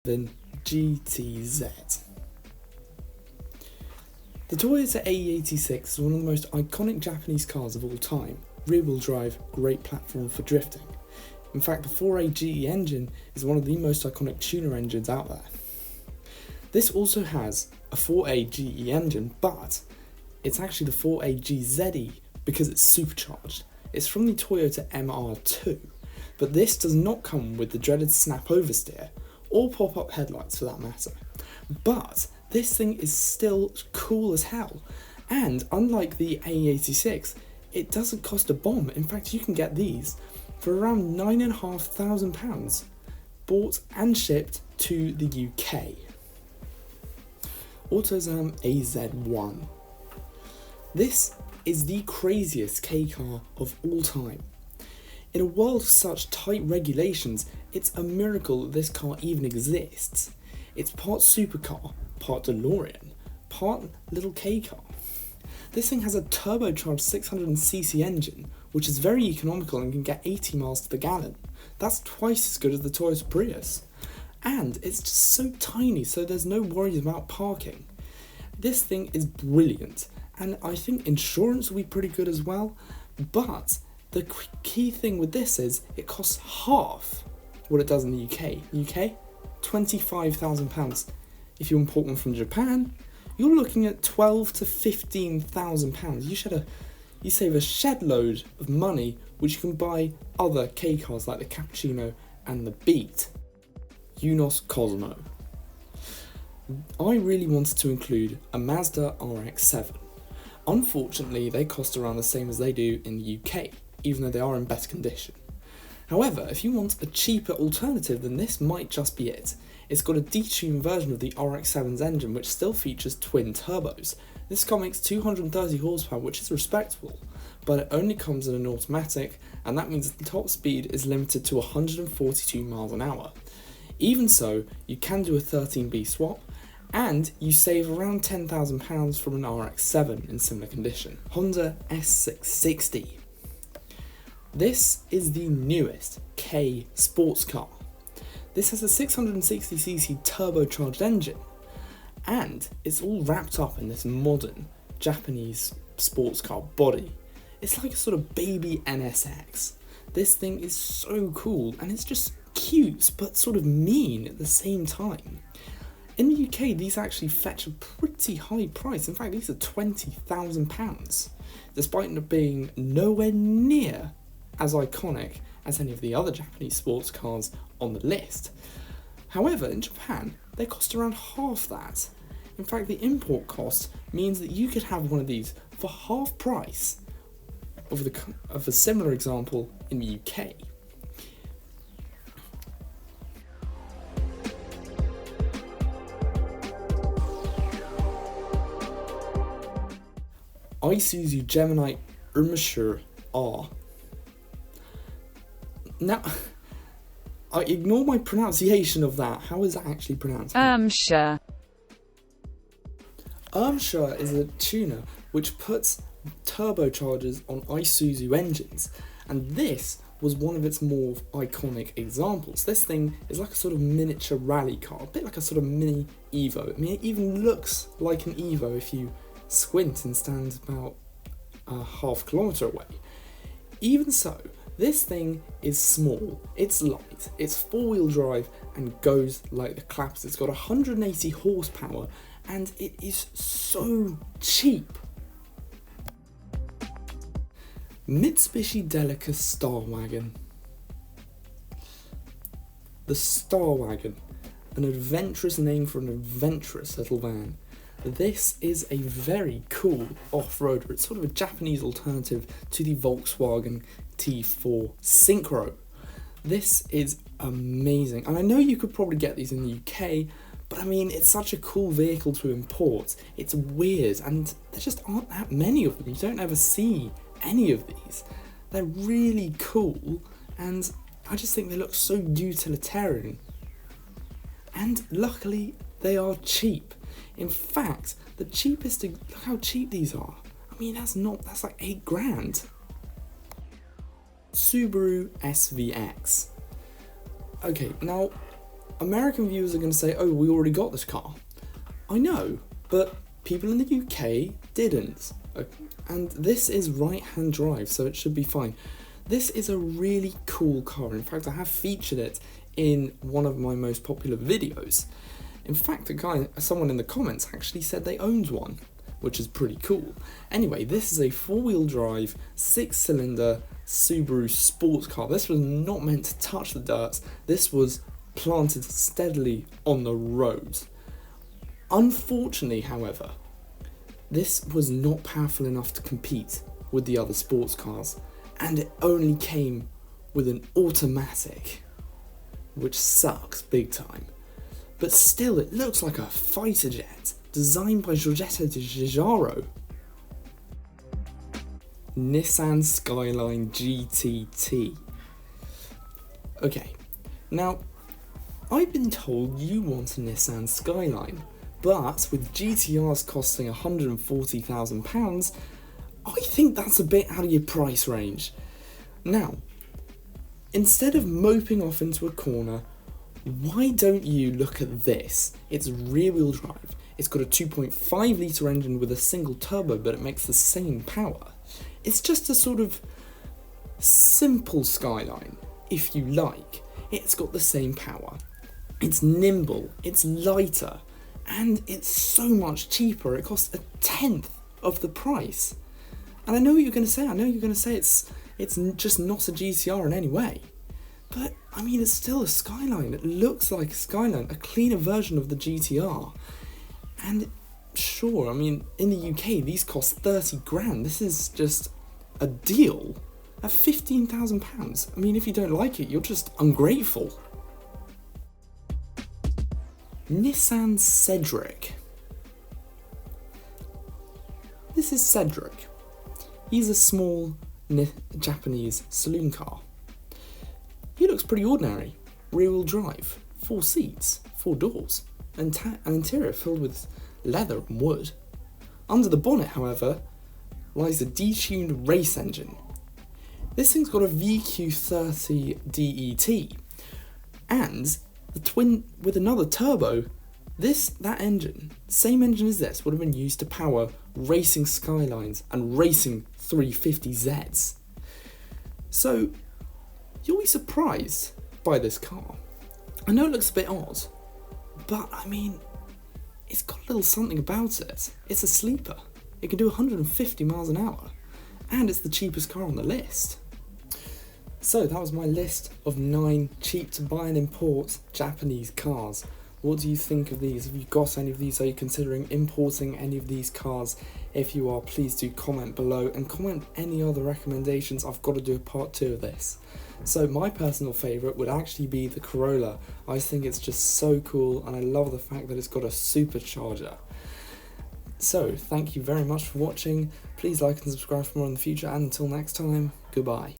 GTZ. The Toyota AE86 is one of the most iconic Japanese cars of all time. Rear-wheel drive, great platform for drifting. In fact, the 4AGE engine is one of the most iconic tuner engines out there. This also has a 4AGE engine, but it's actually the 4AGZE because it's supercharged. It's from the Toyota MR2, but this does not come with the dreaded snap oversteer or pop-up headlights for that matter. But this thing is still cool as hell, and unlike the AE86, it doesn't cost a bomb. In fact, you can get these for around £9,500, bought and shipped to the UK. Autozam AZ1. This is the craziest K car of all time. In a world of such tight regulations, it's a miracle that this car even exists. It's part supercar, part DeLorean, part little K car. This thing has a turbocharged 600cc engine, which is very economical and can get 80 miles to the gallon. That's twice as good as the Toyota Prius. And it's just so tiny, so there's no worries about parking. This thing is brilliant, and I think insurance will be pretty good as well, but the key thing with this is it costs half what it does in the UK. UK, £25,000. If you import one from Japan, you're looking at £12,000 to £15,000. You save a shed load of money, which you can buy other K cars like the Cappuccino and the Beat. Unos Cosmo. I really wanted to include a Mazda RX7. Unfortunately, they cost around the same as they do in the UK, even though they are in better condition. However, if you want a cheaper alternative, then this might just be it. It's got a detuned version of the RX7's engine, which still features twin turbos. This car makes 230 horsepower, which is respectable, but it only comes in an automatic, and that means the top speed is limited to 142 miles an hour. Even so, you can do a 13B swap, and you save around £10,000 from an RX7 in similar condition. Honda S660. This is the newest K sports car. This has a 660cc turbocharged engine, and it's all wrapped up in this modern Japanese sports car body. It's like a sort of baby NSX. This thing is so cool, and it's just cute but sort of mean at the same time. In the UK, these actually fetch a pretty high price. In fact, these are £20,000, despite not being nowhere near as iconic as any of the other Japanese sports cars on the list. However, in Japan, they cost around half that. In fact, the import cost means that you could have one of these for half price of a similar example in the UK. Isuzu Gemini R. Now, I ignore my pronunciation of that. How is that actually pronounced? Sure. Sure is a tuner which puts turbochargers on Isuzu engines, and this was one of its more iconic examples. This thing is like a sort of miniature rally car, a bit like a sort of mini Evo. I mean, it even looks like an Evo if you squint and stand about a half kilometre away. Even so, this thing is small, it's light, it's four-wheel drive and goes like the claps. It's got 180 horsepower and it is so cheap. Mitsubishi Delica Star Wagon. The Star Wagon, an adventurous name for an adventurous little van. This is a very cool off-roader. It's sort of a Japanese alternative to the Volkswagen T4 Synchro. This is amazing, and I know you could probably get these in the UK, but I mean, it's such a cool vehicle to import. It's weird, and there just aren't that many of them. You don't ever see any of these. They're really cool, and I just think they look so utilitarian. And luckily, they are cheap. In fact, the cheapest, look how cheap these are. I mean, that's like £8,000. Subaru SVX. Okay, now, American viewers are going to say, oh, we already got this car. I know, but people in the UK didn't. And this is right-hand drive, so it should be fine. This is a really cool car. In fact, I have featured it in one of my most popular videos. In fact, someone in the comments actually said they owned one, which is pretty cool. Anyway, this is a 4-wheel drive, 6-cylinder Subaru sports car. This was not meant to touch the dirt. This was planted steadily on the road. Unfortunately, however, this was not powerful enough to compete with the other sports cars, and it only came with an automatic, which sucks big time. But still, it looks like a fighter jet, designed by Giorgetto di Giugiaro. Nissan Skyline GTT. Okay, now, I've been told you want a Nissan Skyline, but with GTRs costing £140,000, I think that's a bit out of your price range. Now, instead of moping off into a corner, why don't you look at this? It's rear-wheel drive. It's got a 2.5 litre engine with a single turbo, but it makes the same power. It's just a sort of simple Skyline, if you like. It's got the same power. It's nimble, it's lighter, and it's so much cheaper. It costs 1/10 of the price. And I know what you're going to say. I know you're going to say it's just not a GTR in any way. But, I mean, it's still a Skyline. It looks like a Skyline, a cleaner version of the GTR. And sure, I mean, in the UK, these cost 30 grand. This is just a deal at £15,000. I mean, if you don't like it, you're just ungrateful. Nissan Cedric. This is Cedric. He's a small Japanese saloon car. He looks pretty ordinary. Rear-wheel drive, 4 seats, 4 doors, and an interior filled with leather and wood. Under the bonnet, however, lies a detuned race engine. This thing's got a VQ30 DET, and the twin with another turbo. That engine, same engine as this, would have been used to power racing Skylines and racing 350Zs. So, you'll be surprised by this car. I know it looks a bit odd, but I mean, it's got a little something about it. It's a sleeper. It can do 150 miles an hour, and it's the cheapest car on the list. So that was my list of 9 cheap to buy and import Japanese cars. What do you think of these? Have you got any of these? Are you considering importing any of these cars? If you are, please do comment below and comment any other recommendations. I've got to do a part 2 of this. So my personal favourite would actually be the Corolla. I think it's just so cool, and I love the fact that it's got a supercharger. So thank you very much for watching. Please like and subscribe for more in the future, and until next time, goodbye.